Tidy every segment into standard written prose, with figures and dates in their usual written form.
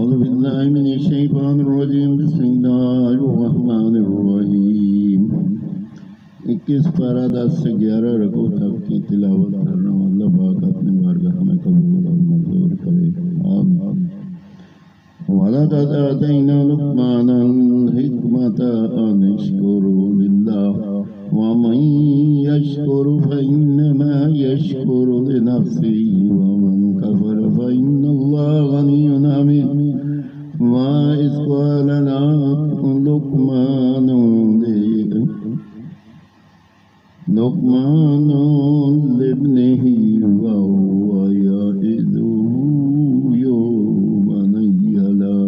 أعوذ بالله من الشيطان الرجيم بسم الله الرحمن الرحيم 21 पारा 10 से 11 रकू तक की तिलावत कर रहा हूँ। अल्लाह पाक अपनी बारगाह में कबूल और मंजूर करे, आमीन। वलक़द आतैना लुक़मानल हिकमता अन यश्कुरु लिल्लाह व मन यश्कुरु फइन्नमा यश्कुरु लिनफ्सिही व मन कफ़र फइन्नल्लाह गनिय्युन हमीद। वइज़ क़ाल लुक़मान लिब्निही वहुव यइज़ुहु या बनय्य ला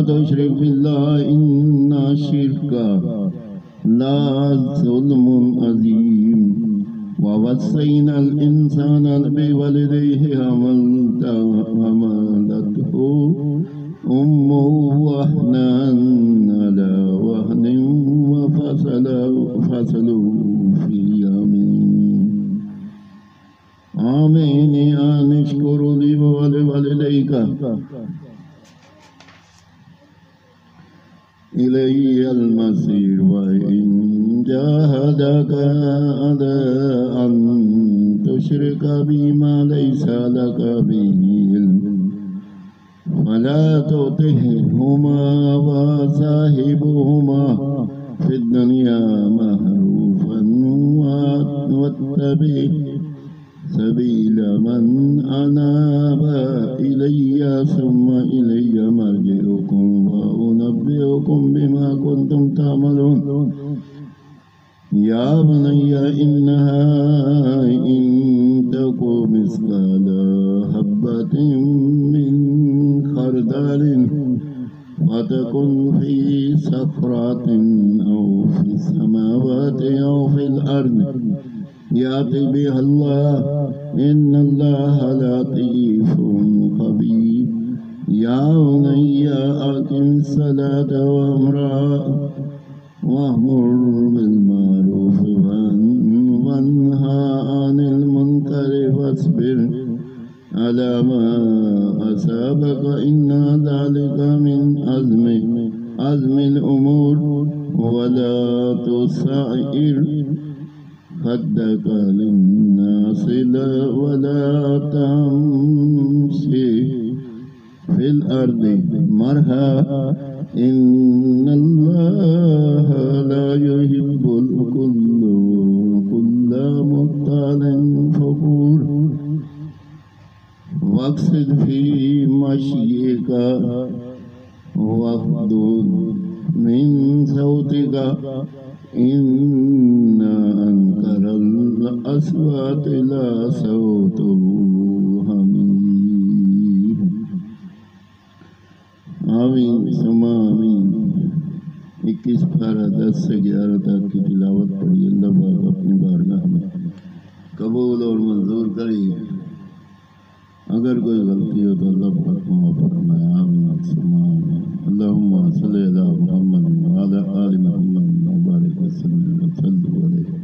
तुश्रिक बिल्लाहि इन्ना शिर्का लज़ुल्मुन अज़ीम। ववस्सैनल इंसाना बिवलिदैहि हमलतहु उम्मुहु वहनान अला वहनिन वफसलुहु फी आमीन अन इश्कुरु ली वलिवलिदैका इलैयल मसीर वइन जाहदाका अला अन तुश्रिका बिमा लैसा लका बिही इल्म फला तुतिअहुमा वसाहिबहुमा फिद्दुनिया मअरूफन वत्तबि सबीला मन अनाब इलैया सुम्मा इलैया मर्जिउकुम व उनब्बिउकुम बिमा कुंतुम तामलून। या बनय्या इन्नहा इन तकु मिस्काला हब्बतिन मिन खरदलिन फतकुन फी सखरातिन औ फी समावाति औ फिल अर्द याति बिहल्लाह इन्नल्लाह लतीफुन खबीर। या बुनय्या अक़िमिस सलाता वअमुर बिल मारूफ वन्हा अनिल मुनकरि वस्बिर अला मा असाबक इन्ना ज़ालिका मिन अज़्मिल उमूर वला तुसअिर खद्दक लिन्नासि वला तमशी फिल अर्दि मरहा इन्नल्लाह ला युहिब्बुल कुल्ला मुख्तालिन फ़खूर। वक़्सिद फ़ी मश्यिका वग़्दुद मिन सौतिका इन्ना अनकरल अस्वाति लसौतुल हमीर। आमीन सुम्मा आमीन। 21 पारा 10 से 11 तक की तिलावत पढ़ी। अल्लाह पाक अपनी बारगाह में कबूल और मंजूर करे। अगर कोई गलती हो तो अल्लाह पाक माफ़ फरमाए, आमीन सुम्मा आमीन। अल्लाहुम्मा सल्लि अला मुहम्मद व अला आलि मुहम्मद व बारिक वसल्लम अलैहि।